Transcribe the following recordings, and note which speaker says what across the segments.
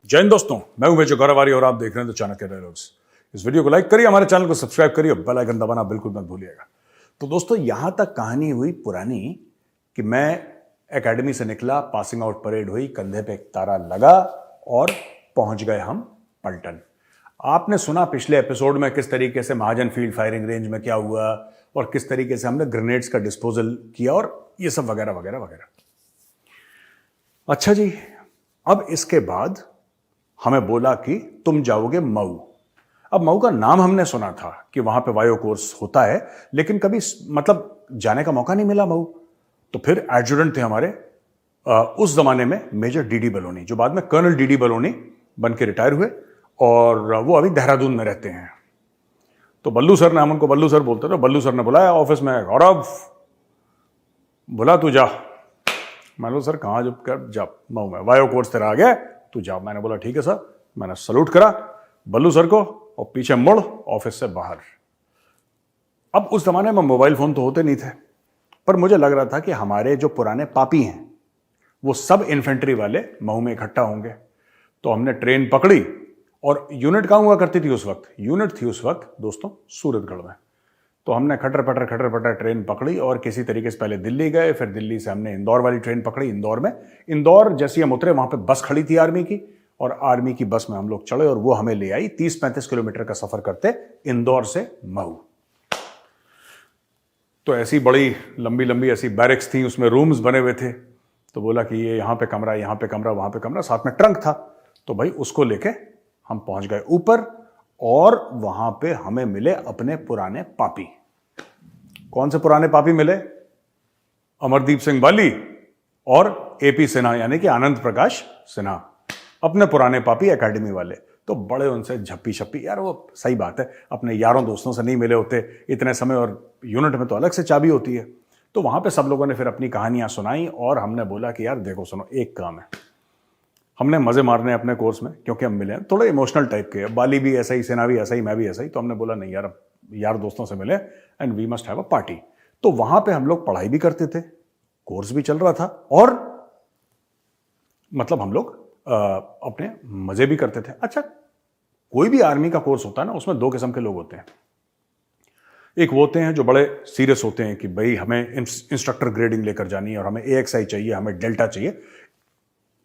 Speaker 1: जय हिंद दोस्तों, मैं हूं मेजर गौरवारी और आप देख रहे हैं द चाणक्य डायलॉग्स। इस वीडियो को लाइक करिए, हमारे चैनल को सब्सक्राइब करिए, बेल आइकन दबाना बिल्कुल मत भूलिएगा। तो दोस्तों, यहां तक कहानी हुई पुरानी कि मैं एकेडमी से निकला, पासिंग आउट परेड हुई, कंधे पे एक तारा लगा और पहुंच गए हम पलटन। आपने सुना पिछले एपिसोड में किस तरीके से महाजन फील्ड फायरिंग रेंज में क्या हुआ और किस तरीके से हमने ग्रेनेड्स का डिस्पोजल किया और ये सब वगैरह वगैरह वगैरह। अच्छा जी, अब इसके बाद हमें बोला कि तुम जाओगे मऊ। अब मऊ का नाम हमने सुना था कि वहां पे वायो कोर्स होता है, लेकिन कभी मतलब जाने का मौका नहीं मिला मऊ। तो फिर एडजुटेंट थे हमारे उस जमाने में मेजर डीडी बलोनी, जो बाद में कर्नल डीडी बलोनी बन के रिटायर हुए और वो अभी देहरादून में रहते हैं। तो बल्लू सर ने, हम उनको बल्लू सर बोलते थे, बल्लू सर ने बुलाया ऑफिस में, गौरव बोला तू जा। मैंने बोला सर कहाँ जब कर जा, मऊ में वायो कोर्स तेरा आ गया तू जा। मैंने बोला ठीक है सर। मैंने सलूट करा बल्लू सर को और पीछे मुड़ ऑफिस से बाहर। अब उस जमाने में मोबाइल फोन तो होते नहीं थे, पर मुझे लग रहा था कि हमारे जो पुराने पापी हैं वो सब इन्फेंट्री वाले मऊ में इकट्ठा होंगे। तो हमने ट्रेन पकड़ी और यूनिट कहाँ हुआ करती थी उस वक्त? यूनिट थी उस वक्त दोस्तों सूरतगढ़ में। तो हमने खटर पटर ट्रेन पकड़ी और किसी तरीके से पहले दिल्ली गए, फिर दिल्ली से हमने इंदौर वाली ट्रेन पकड़ी। इंदौर जैसी हम उतरे, वहां पे बस खड़ी थी आर्मी की, और आर्मी की बस में हम लोग चढ़े और वो हमें ले आई 30-35 किलोमीटर का सफर करते इंदौर से मऊ। तो ऐसी बड़ी लंबी लंबी ऐसी बैरिक्स थी, उसमें रूम्स बने हुए थे। तो बोला कि ये यहाँ पे कमरा, यहाँ पे कमरा, वहां पे कमरा, साथ में ट्रंक था। तो भाई उसको लेके हम पहुंच गए ऊपर और वहां पे हमें मिले अपने पुराने पापी। कौन से पुराने पापी मिले? अमरदीप सिंह बाली और एपी सिन्हा, यानी कि आनंद प्रकाश सिन्हा, अपने पुराने पापी एकेडमी वाले। तो बड़े उनसे झप्पी छप्पी, यार वो सही बात है, अपने यारों दोस्तों से नहीं मिले होते इतने समय, और यूनिट में तो अलग से चाबी होती है। तो वहां पे सब लोगों ने फिर अपनी कहानियां सुनाई और हमने बोला कि यार देखो सुनो, एक काम है, हमने मजे मारने अपने कोर्स में, क्योंकि हम मिले थोड़े इमोशनल टाइप के, बाली भी ऐसा ही, सिन्हा भी ऐसा ही, मैं भी ऐसा ही। तो हमने बोला नहीं यार, यार दोस्तों से मिले and we must have a party. तो वहां पे हम लोग पढ़ाई भी करते थे, कोर्स भी चल रहा था और मतलब हम लोग अपने मजे भी करते थे। अच्छा, कोई भी आर्मी का कोर्स होता है ना, उसमें दो किस्म के लोग होते हैं। एक वो होते हैं जो बड़े सीरियस होते हैं कि भाई हमें इंस्ट्रक्टर ग्रेडिंग लेकर जानी है और हमें AXI चाहिए, हमें डेल्टा चाहिए।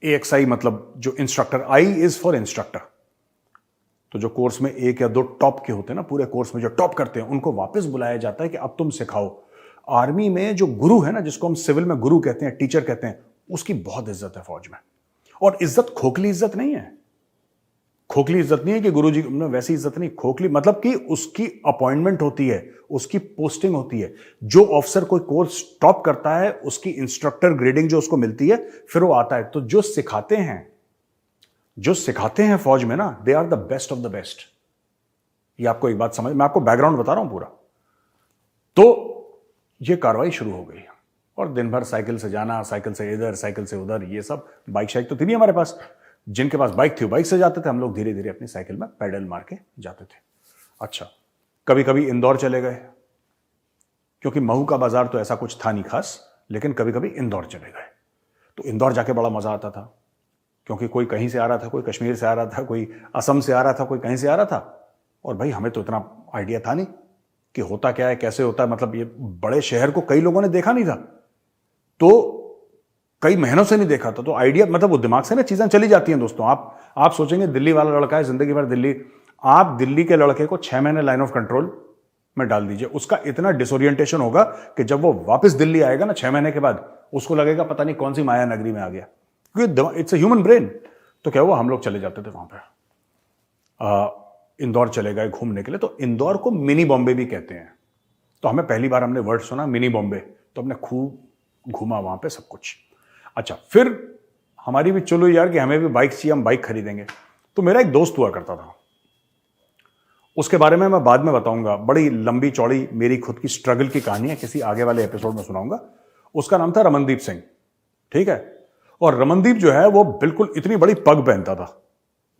Speaker 1: AXI मतलब जो instructor, I is for instructor. तो जो कोर्स में 1 या 2 टॉप के होते हैं ना, पूरे कोर्स में जो टॉप करते हैं, उनको वापस बुलाया जाता है कि अब तुम सिखाओ। आर्मी में जो गुरु है ना, जिसको हम सिविल में गुरु कहते हैं, टीचर कहते हैं, उसकी बहुत इज्जत है फौज में। और इज्जत खोखली इज्जत नहीं है, खोखली इज्जत नहीं है कि गुरुजी में वैसी इज्जत नहीं, खोखली मतलब कि उसकी अपॉइंटमेंट होती है, उसकी पोस्टिंग होती है। जो ऑफिसर कोई कोर्स टॉप करता है, उसकी इंस्ट्रक्टर ग्रेडिंग जो उसको मिलती है, फिर वो आता है। तो जो सिखाते हैं फौज में ना, they are the best of the best. ये आपको एक बात समझ, मैं आपको बैकग्राउंड बता रहा हूं पूरा। तो ये कार्रवाई शुरू हो गई और दिन भर साइकिल से जाना, साइकिल से इधर, साइकिल से उधर, ये सब। बाइक शाइक तो थी नहीं हमारे पास, जिनके पास बाइक थी वो बाइक से जाते थे, हम लोग धीरे धीरे अपनी साइकिल में पैडल मार के जाते थे। अच्छा, कभी कभी इंदौर चले गए, क्योंकि महू का बाजार तो ऐसा कुछ था नहीं खास, लेकिन कभी कभी इंदौर चले गए। तो इंदौर जाके बड़ा मजा आता था, क्योंकि कोई कहीं से आ रहा था, कोई कश्मीर से आ रहा था, कोई असम से आ रहा था, कोई कहीं से आ रहा था। और भाई हमें तो इतना आइडिया था नहीं कि होता क्या है, कैसे होता है, मतलब ये बड़े शहर को कई लोगों ने देखा नहीं था, तो कई महीनों से नहीं देखा था। तो आइडिया मतलब वो दिमाग से ना चीजें चली जाती हैं दोस्तों। आप सोचेंगे दिल्ली वाला लड़का है, जिंदगी भर दिल्ली, आप दिल्ली के लड़के को 6 महीने लाइन ऑफ कंट्रोल में डाल दीजिए, उसका इतना डिसोरिएंटेशन होगा कि जब वो वापस दिल्ली आएगा ना 6 महीने के बाद, उसको लगेगा पता नहीं कौन सी माया नगरी में आ गया, क्योंकि इट्स अ ह्यूमन ब्रेन। तो क्या हुआ, हम लोग चले जाते थे वहां पे, इंदौर चले गए घूमने के लिए। तो इंदौर को मिनी बॉम्बे भी कहते हैं। तो हमें पहली बार हमने वर्ड सुना मिनी बॉम्बे, तो हमने खूब घूमा वहां पे सब कुछ। अच्छा, फिर हमारी भी चलो यार कि हमें भी बाइक चाहिए, हम बाइक खरीदेंगे। तो मेरा एक दोस्त हुआ करता था, उसके बारे में मैं बाद में बताऊंगा, बड़ी लंबी चौड़ी मेरी खुद की स्ट्रगल की कहानी है, किसी आगे वाले एपिसोड में सुनाऊंगा। उसका नाम था रमनदीप सिंह, ठीक है। और रमनदीप जो है वो बिल्कुल इतनी बड़ी पग पहनता था,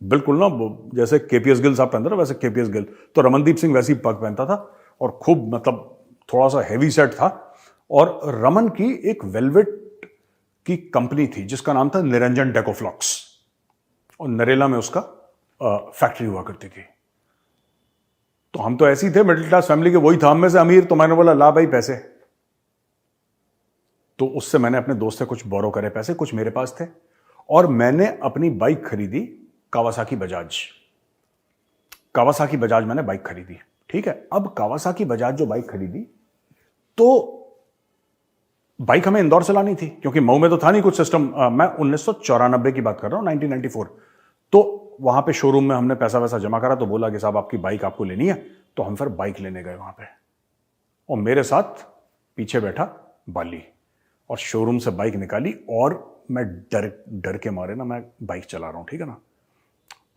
Speaker 1: बिल्कुल ना जैसे KPS गिल साहब पहनते ना, वैसे KPS गिल। तो रमनदीप सिंह वैसी पग पहनता था और खूब मतलब थोड़ा सा हैवी सेट था। और रमन की एक वेलवेट की कंपनी थी जिसका नाम था निरंजन डेकोफ्लॉक्स। और नरेला में उसका फैक्ट्री हुआ करती थी। तो हम तो ऐसे ही थे मिडिल क्लास फैमिली के, वही था हम में से अमीर। तो मैंने बोला ला भाई पैसे। तो उससे मैंने अपने दोस्त से कुछ बोरो करे पैसे, कुछ मेरे पास थे, और मैंने अपनी बाइक खरीदी कावासाकी बजाज। कावासाकी बजाज मैंने बाइक खरीदी, ठीक है। अब कावासाकी बजाज जो बाइक खरीदी, तो बाइक हमें इंदौर से लानी थी क्योंकि मऊ में तो था नहीं कुछ सिस्टम। मैं 1994 की बात कर रहा हूं, 1994। तो वहां पे शोरूम में हमने पैसा वैसा जमा करा, तो बोला कि साहब आपकी बाइक आपको लेनी है। तो हम फिर बाइक लेने गए वहां पे, और मेरे साथ पीछे बैठा बाली, और शोरूम से बाइक निकाली, और मैं डर के मारे ना, मैं बाइक चला रहा हूं, ठीक है ना,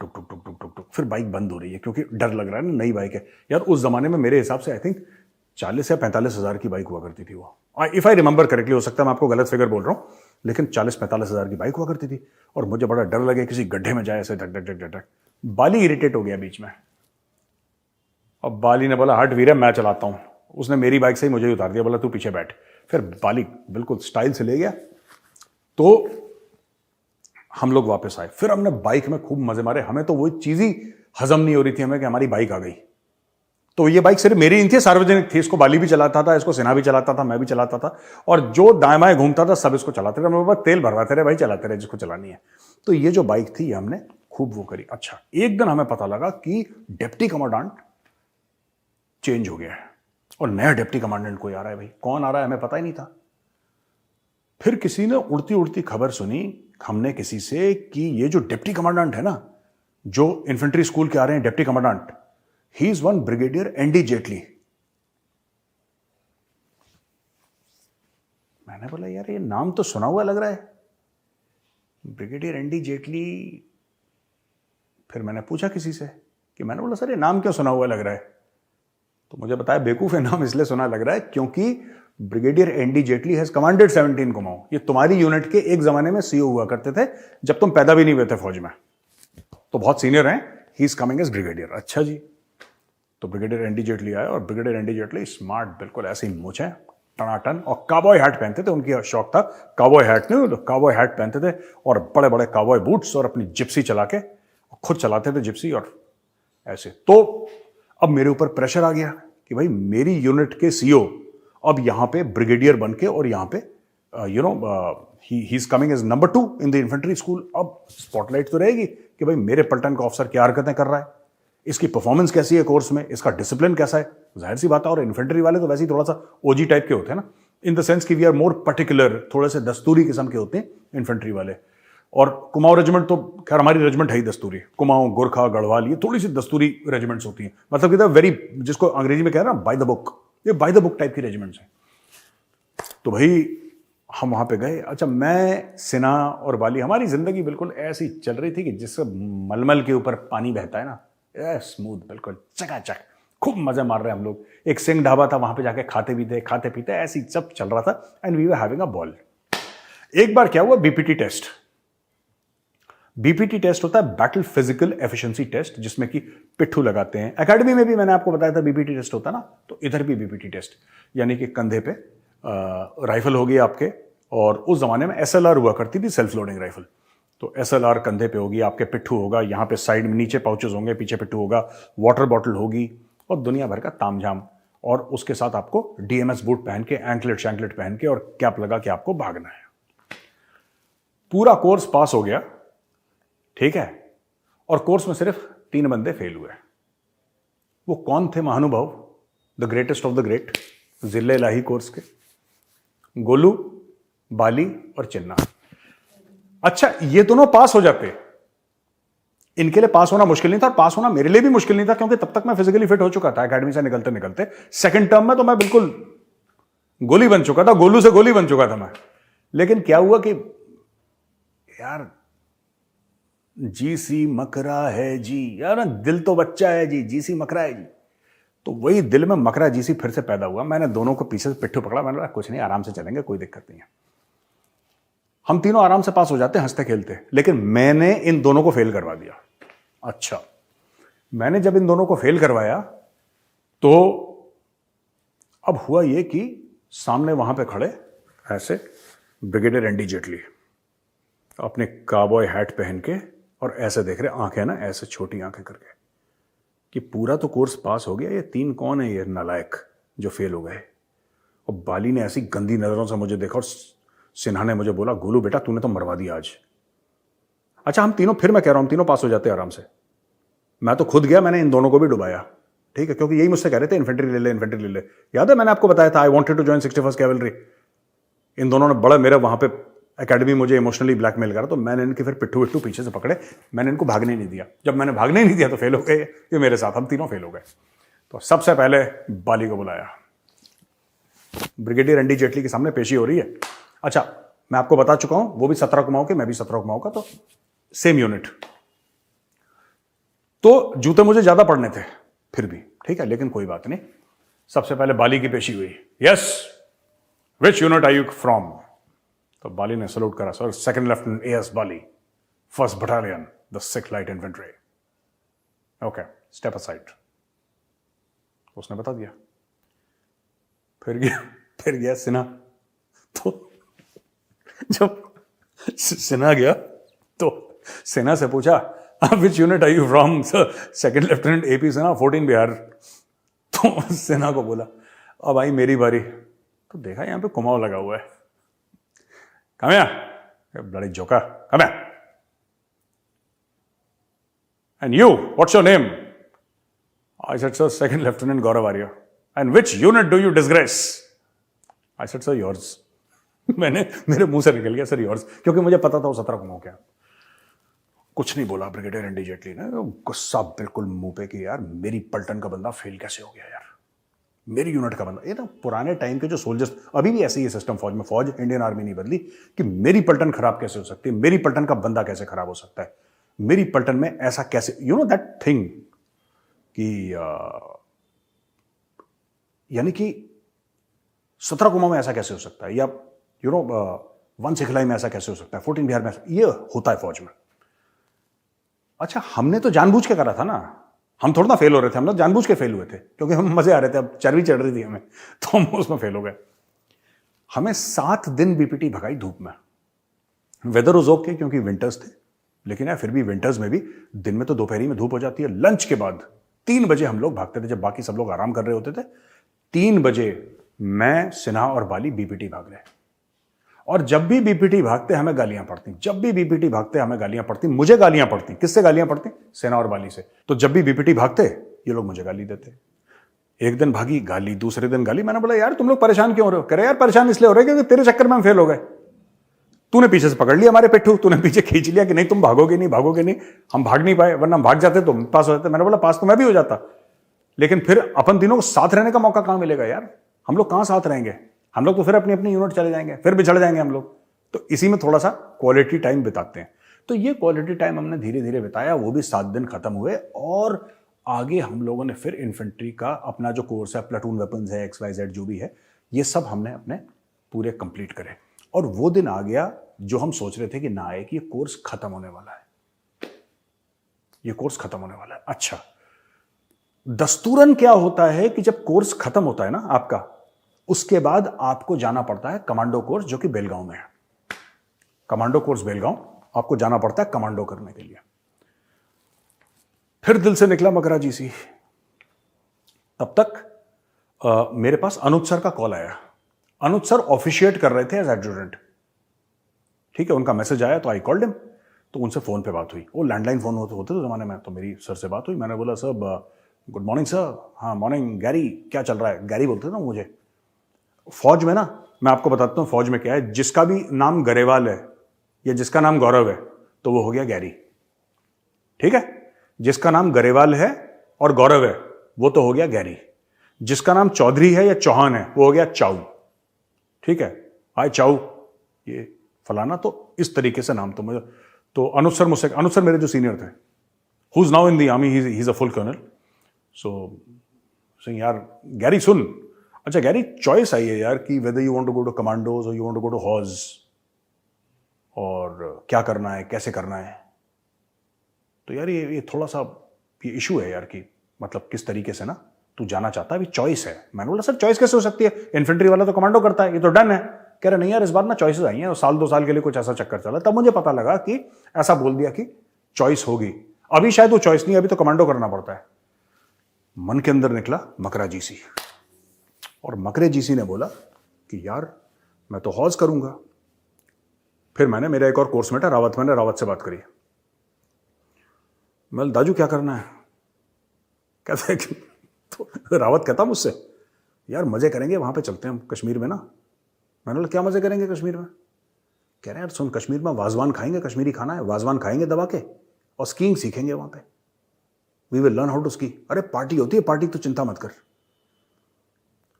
Speaker 1: टुक टुक टुक टुक टुक टुक, फिर बाइक बंद हो रही है क्योंकि डर लग रहा है ना, नई बाइक है यार। उस जमाने में मेरे हिसाब से आई थिंक 40 या 45 हजार की बाइक हुआ करती थी वो, इफ आई रिमेंबर करेक्टली। हो सकता है मैं आपको गलत फिगर बोल रहा हूं, लेकिन 40-45 हजार की बाइक हुआ करती थी। और मुझे बड़ा डर लगे किसी गड्ढे में जाए ऐसे, धक धक धक धक। बाली इरिटेट हो गया बीच में। अब बाली ने बोला हट वीरे मैं चलाता हूं। उसने मेरी बाइक से ही मुझे उतार दिया, बोला तू पीछे बैठ। फिर बाली बिल्कुल स्टाइल से ले गया। तो हम लोग वापस आए, फिर हमने बाइक में खूब मजे मारे। हमें तो वो चीज ही हजम नहीं हो रही थी हमें कि हमारी बाइक आ गई। तो ये बाइक सिर्फ मेरी नहीं थी, सार्वजनिक थी। इसको बाली भी चलाता था, इसको सिन्हा भी चलाता था, मैं भी चलाता था, और जो दाएं बाएं घूमता था सब इसको चलाते थे। मेरे पास तेल भरवाते रहे भाई, चलाते रहे जिसको चलानी है। तो ये जो बाइक थी ये हमने खूब वो करी। अच्छा, एक दिन हमें पता लगा कि डिप्टी कमांडेंट चेंज हो गया है, और नया डिप्टी कमांडेंट कोई आ रहा है। भाई कौन आ रहा है हमें पता ही नहीं था। फिर किसी ने उड़ती उड़ती खबर सुनी हमने किसी से कि ये जो डिप्टी कमांडेंट है ना, जो इन्फेंट्री स्कूल के आ रहे हैं deputy commandant, he is one brigadier ND Jaitley. मैंने बोला यार ये नाम तो सुना हुआ लग रहा है, ब्रिगेडियर एनडी जेटली। फिर मैंने पूछा किसी से कि, मैंने बोला सर ये नाम क्यों सुना हुआ लग रहा है? तो मुझे बताया बेवकूफ है नाम इसलिए सुना लग रहा है क्योंकि brigadier ND Jaitley has commanded 17 Kumaon. ये तुम्हारी यूनिट के एक जमाने में सीओ हुआ करते थे जब तुम पैदा भी नहीं हुए थे फौज में, तो बहुत सीनियर हैं। He is coming as brigadier. अच्छा जी। तो ब्रिगेडियर एनडी जेटली आए, और ब्रिगेडियर एनडी जेटली स्मार्ट, बिल्कुल ऐसे ही मूंछें टनाटन, और काबॉय हैट पहनते थे। उनकी शौक था काबॉय हैट, नहीं काबॉय हैट पहनते थे, और बड़े बड़े काबॉय बूट्स, और अपनी जिप्सी चला के खुद चलाते थे जिप्सी, और ऐसे। तो अब मेरे ऊपर प्रेशर आ गया कि भाई मेरी यूनिट के सीओ अब यहां पे ब्रिगेडियर बन के, और यहां पे he is coming as number 2 in the infantry school. अब स्पॉटलाइट तो रहेगी कि भाई मेरे पलटन का ऑफिसर क्या हरकतें कर रहा है, इसकी परफॉर्मेंस कैसी है कोर्स में, इसका डिसिप्लिन कैसा है। जाहिर सी बात है, और इन्फेंट्री वाले तो वैसे ही थोड़ा सा ओजी टाइप के होते हैं ना, इन द सेंस कि वी आर मोर पर्टिकुलर, थोड़े से दस्तूरी किस्म के होते हैं इन्फेंट्री वाले। और कुमाऊं रेजिमेंट तो खैर हमारी रेजिमेंट है ही दस्तूरी। कुमाऊं, गोरखा, गढ़वाल, ये थोड़ी सी दस्तूरी रेजिमेंट्स होती हैं। मतलब कि वेरी, जिसको अंग्रेजी में कह रहे हैं ना बाय द बुक, ये बाय द बुक टाइप की रेजिमेंट्स हैं। तो भाई हम वहां पे गए। अच्छा, मैं, सिन्हा और बाली, हमारी जिंदगी बिल्कुल ऐसी चल रही थी कि जिससे मलमल के ऊपर पानी बहता है ना, स्मूथ, बिल्कुल चकाचक, खूब मजे मार रहे हैं हम लोग। एक सिंह ढाबा था, वहां पे जाके खाते भी थे, खाते पीते, ऐसी सब चल रहा था, and we were having a ball. एक बार क्या हुआ, बीपीटी टेस्ट। बीपीटी टेस्ट होता है बैटल फिजिकल एफिशिएंसी टेस्ट, जिसमें कि पिट्ठू लगाते हैं। एकेडमी में भी मैंने आपको बताया था बीपीटी टेस्ट होता ना, तो इधर भी बीपीटी टेस्ट, यानी कि कंधे पे राइफल होगी आपके, और उस जमाने में एसएलआर हुआ करती थी, सेल्फ लोडिंग राइफल। तो एसएलआर कंधे पे होगी, आपके पिट्ठू होगा, यहाँ पे साइड में नीचे पाउचेस होंगे, पीछे पिट्ठू होगा, वाटर बॉटल होगी, और दुनिया भर का तामझाम। और उसके साथ आपको डीएमएस बूट पहन के, एंकलेट शैंकलेट पहन के, और कैप लगा के आपको भागना है। पूरा कोर्स पास हो गया, ठीक है, और कोर्स में सिर्फ 3 बंदे फेल हुए। वो कौन थे महानुभाव? The greatest of the great, जिले इलाही कोर्स के गोलू, बाली और चिन्ना। अच्छा, ये दोनों पास हो जाते, इनके लिए पास होना मुश्किल नहीं था, और पास होना मेरे लिए भी मुश्किल नहीं था, क्योंकि तब तक मैं फिजिकली फिट हो चुका था एकेडमी से निकलते निकलते। सेकंड टर्म में तो मैं बिल्कुल गोली बन चुका था, गोलू से गोली बन चुका था मैं। लेकिन क्या हुआ कि यार जीसी मकरा है जी, यार दिल तो बच्चा है जी, जीसी मकरा है जी। तो वही दिल में मकरा जीसी फिर से पैदा हुआ। मैंने दोनों को पीछे से पिट्ठू पकड़ा, मैंने कहा कुछ नहीं, आराम से चलेंगे, कोई दिक्कत नहीं है। हम तीनों आराम से पास हो जाते, हंसते खेलते। लेकिन मैंने इन दोनों को फेल करवा दिया। अच्छा, मैंने जब इन दोनों को फेल करवाया, तो अब हुआ ये कि सामने वहां पे खड़े ऐसे ब्रिगेडियर एनडी जेटली, अपने काबॉय हैट पहन के, और ऐसे देख रहे, आंखें ना ऐसे छोटी आंखें करके, कि पूरा तो कोर्स पास हो गया, ये 3 कौन है ये नालायक जो फेल हो गए। और बाली ने ऐसी गंदी नजरों से मुझे देखा और सिन्हा ने मुझे बोला, गोलू बेटा तूने तो मरवा दिया आज। अच्छा हम तीनों, फिर मैं कह रहा हूं हम तीनों पास हो जाते आराम से। मैं तो खुद गया, मैंने इन दोनों को भी डुबाया, ठीक है, क्योंकि यही मुझसे कह रहे थे इन्फेंट्री ले ले, इन्फेंट्री ले ले। याद है मैंने आपको बताया था I wanted to join 61st cavalry. इन दोनों ने बड़ा मेरे वहां पे एकेडमी मुझे इमोशनली ब्लैकमेल करा, तो मैंने इनके फिर पिट्ठू पिट्ठू पीछे से पकड़े, मैंने इनको भागने नहीं दिया। जब मैंने भागने नहीं दिया तो फेल हो गए ये मेरे साथ, हम तीनों फेल हो गए। तो सबसे पहले बाली को बुलाया, ब्रिगेडियर एनडी जेटली के सामने पेशी हो रही है। अच्छा मैं आपको बता चुका हूं, वो भी 17 कुमाऊं के, मैं भी 17 कुमाऊं का, तो सेम यूनिट। तो जूते मुझे ज्यादा पड़ने थे फिर भी, ठीक है, लेकिन कोई बात नहीं। सबसे पहले बाली की पेशी हुई। Yes, which unit are you from? तो बाली ने सल्यूट करा, sir second lieutenant AS Bali, 1st battalion, the 6th light infantry. Okay, step aside. उसने बता दिया। फिर गया सिन्हा। तो जब सिन्हा गया तो सिन्हा से पूछा, which unit are you from? Sir second lieutenant AP Sinha, 14 Bihar. तो सिन्हा को बोला, अब आई मेरी बारी। तो देखा यहां पे कुमाऊं लगा हुआ है, come here, you bloody joker, come here. And you, what's your name? I said, sir, 2nd Lieutenant Gaurav Arya. And which unit do you disgrace? I said, sir, yours. मेरे मुंह से निकल गया, सर yours, क्योंकि मुझे पता था वो 17 कुमाऊं क्या। कुछ नहीं बोला ब्रिगेडियर एनडी जेटली ने, गुस्सा बिल्कुल मुंह पे कि यार मेरी पलटन का बंदा फेल कैसे हो गया यार, मेरी यूनिट का बंदा। ये ना पुराने टाइम के जो सोल्जर्स, अभी भी ऐसे ही सिस्टम फौज में, फौज इंडियन आर्मी नहीं बदली, कि मेरी पलटन खराब कैसे हो सकती है, मेरी पलटन का बंदा कैसे खराब हो सकता है, मेरी पलटन में ऐसा कैसे, यू नो दैट थिंग, कि यानी कि 17 कुमाऊं में ऐसा कैसे हो सकता है, या यू नो 1 सिखलाई में ऐसा कैसे हो सकता है, 14 बिहार में ऐसा, ये होता है फौज में। अच्छा हमने तो जानबूझ के करा था ना, हम थोड़ा ना फेल हो रहे थे, हम लोग जानबूझ के फेल हुए थे, क्योंकि हम मजे आ रहे थे, अब चर्बी चढ़ रही थी हमें, तो हम उसमें फेल हो गए। हमें 7 दिन बीपीटी भगाई धूप में। वेदर वाज ओके क्योंकि विंटर्स थे, लेकिन यार फिर भी विंटर्स में भी दिन में तो दोपहरी में धूप हो जाती है। लंच के बाद 3 बजे हम लोग भागते थे, जब बाकी सब लोग आराम कर रहे होते थे। 3 बजे मैं, सिन्हा और बाली बीपीटी भाग रहे। और जब भी बीपीटी भागते हमें गालियां पड़ती, जब भी बीपीटी भागते हमें गालियां पड़ती, मुझे गालियां पड़ती। किससे गालियां पड़ती? सेना और बाली से। तो जब भी बीपीटी भागते ये लोग मुझे गाली देते। एक दिन भागी गाली, दूसरे दिन गाली। मैंने बोला यार तुम लोग परेशान क्यों हो रहे हो? कह रहे यार परेशान इसलिए हो रहे क्योंकि तेरे चक्कर में हम फेल हो गए। तूने पीछे से पकड़ लिया हमारे पिट्ठू, तूने पीछे खींच लिया कि नहीं तुम भागोगे नहीं, भागोगे नहीं। हम भाग नहीं पाए, वरना हम भाग जाते तो पास हो जाते। मैंने बोला पास तो मैं भी हो जाता, लेकिन फिर अपन तीनों को साथ रहने का मौका कहां मिलेगा यार? हम लोग कहां साथ रहेंगे? हम लोग तो फिर अपनी अपनी यूनिट चले जाएंगे, फिर बिछड़ जाएंगे हम लोग। तो इसी में थोड़ा सा क्वालिटी टाइम बिताते हैं। तो ये क्वालिटी टाइम हमने धीरे धीरे बिताया, वो भी 7 दिन खत्म हुए। और आगे हम लोगों ने फिर इन्फेंट्री का अपना जो कोर्स है, प्लाटून वेपन्स है, XYZ जो भी है, ये सब हमने अपने पूरे कंप्लीट करे। और वो दिन आ गया जो हम सोच रहे थे कि ना आए, कि ये कोर्स खत्म होने वाला है, ये कोर्स खत्म होने वाला है। अच्छा, दस्तूरन क्या होता है कि जब कोर्स खत्म होता है ना आपका, उसके बाद आपको जाना पड़ता है कमांडो कोर्स, जो कि बेलगांव में है। कमांडो कोर्स बेलगांव, आपको जाना पड़ता है कमांडो करने के लिए। फिर दिल से निकला मकरा जी सी। तब तक मेरे पास अनुज सर का कॉल आया। अनुज सर ऑफिशिएट कर रहे थे एज एडजुटेंट, ठीक है। उनका मैसेज आया तो आई कॉल्ड हिम। तो उनसे फोन पे बात हुई, वो लैंडलाइन फोन होते थे जमाने में। तो मेरी सर से बात हुई, मैंने बोला सर गुड मॉर्निंग सर। हाँ मॉर्निंग गैरी, क्या चल रहा है? गैरी बोलते थे ना मुझे। फौज में ना, मैं आपको बताता हूँ फौज में क्या है, जिसका भी नाम गरेवाल है या जिसका नाम गौरव है तो वो हो गया गैरी, ठीक है। जिसका नाम गरेवाल है और गौरव है वो तो हो गया गैरी। जिसका नाम चौधरी है या चौहान है वो हो गया चाऊ, ठीक है। आए चाऊ ये फलाना, तो इस तरीके से नाम। तो मुझे तो अनुज सर मुझसे, अनुज सर मेरे जो सीनियर थे, who is now in the army, he is a full colonel. So यार गैरी सुन, अच्छा गैरी चॉइस आई है यार कि whether you want to go to commandos और you want to go to हॉज, और क्या करना है, कैसे करना है। तो यार ये थोड़ा सा ये इशू है यार, कि मतलब किस तरीके से ना तू जाना चाहता है, अभी चॉइस है। मैंने बोला सर चॉइस कैसे हो सकती है, इन्फेंट्री वाला तो कमांडो करता है, ये तो डन है। कह रहे नहीं यार इस बार ना चॉइसेस आई हैं, 1-2 साल के लिए कुछ ऐसा चक्कर चला। तब मुझे पता लगा कि ऐसा बोल दिया कि चॉइस होगी। अभी शायद वो चॉइस नहीं, अभी तो कमांडो करना पड़ता है। मन के अंदर निकला मकरा जीसी, और मकरे जीसी ने बोला कि यार मैं तो हौज करूंगा। फिर मैंने, मेरा एक और कोर्स मेट है रावत, मैंने रावत से बात करी। मैं दाजू क्या करना है? कहते हैं कि तो रावत कहता मुझसे, यार मजे करेंगे, वहां पे चलते हैं हम कश्मीर में ना। मैंने बोला क्या मजे करेंगे कश्मीर में? कह रहे हैं यार सुन, कश्मीर में वाजवान खाएंगे, कश्मीरी खाना है, वाजवान खाएंगे दबा के, और स्कीइंग सीखेंगे वहां पे। We will learn how to ski. अरे पार्टी होती है, पार्टी तो चिंता मत कर।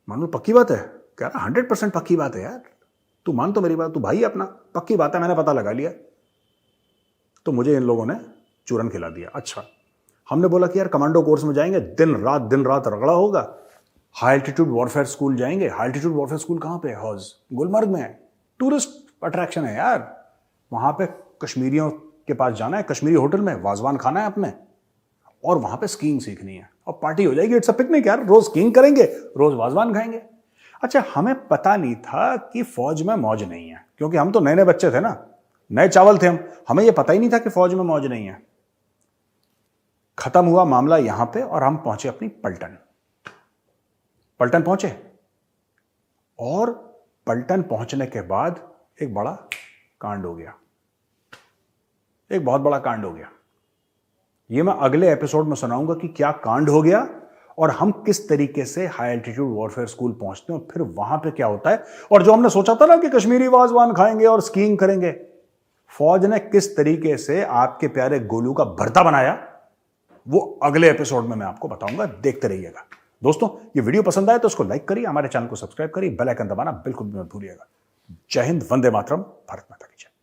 Speaker 1: मान लो पक्की बात है? कह रहा 100% पक्की बात है यार, तू मान तो मेरी बात, तू भाई अपना, पक्की बात है, मैंने पता लगा लिया। तो मुझे इन लोगों ने चूरन खिला दिया। अच्छा, हमने बोला कि यार कमांडो कोर्स में जाएंगे, दिन रात रगड़ा होगा। हाई एल्टीट्यूड वॉरफेयर स्कूल जाएंगे। हाई एल्टीट्यूड वॉरफेयर स्कूल कहां पे है? हौज, गुलमर्ग में है। टूरिस्ट अट्रैक्शन है यार, वहां पे कश्मीरियों के पास जाना है, कश्मीरी होटल में वाजवान खाना है अपने, और वहां पे स्कीइंग सीखनी है, और पार्टी हो जाएगी। इट्स अ पिकनिक यार, रोज स्कीइंग करेंगे, रोज वाजवान खाएंगे। अच्छा, हमें पता नहीं था कि फौज में मौज नहीं है, क्योंकि हम तो नए नए बच्चे थे ना, नए चावल थे हम, हमें यह पता ही नहीं था कि फौज में मौज नहीं है। खत्म हुआ मामला यहां पे, और हम पहुंचे अपनी पलटन। पलटन पहुंचे, और पलटन पहुंचने के बाद एक बड़ा कांड हो गया, एक बहुत बड़ा कांड हो गया। यह मैं अगले एपिसोड में सुनाऊंगा कि क्या कांड हो गया, और हम किस तरीके से हाई एल्टीट्यूड वॉरफेयर स्कूल पहुंचते हैं, और फिर वहां पे क्या होता है। और जो हमने सोचा था ना कि कश्मीरी वाजवान खाएंगे और स्कीइंग करेंगे, फौज ने किस तरीके से आपके प्यारे गोलू का भरता बनाया, वो अगले एपिसोड में मैं आपको बताऊंगा। देखते रहिएगा दोस्तों। ये वीडियो पसंद आए तो उसको लाइक करिए, हमारे चैनल को सब्सक्राइब करिए, बेल आइकन दबाना बिल्कुल मत भूलिएगा। जय हिंद, वंदे मातरम, भारत माता की जय।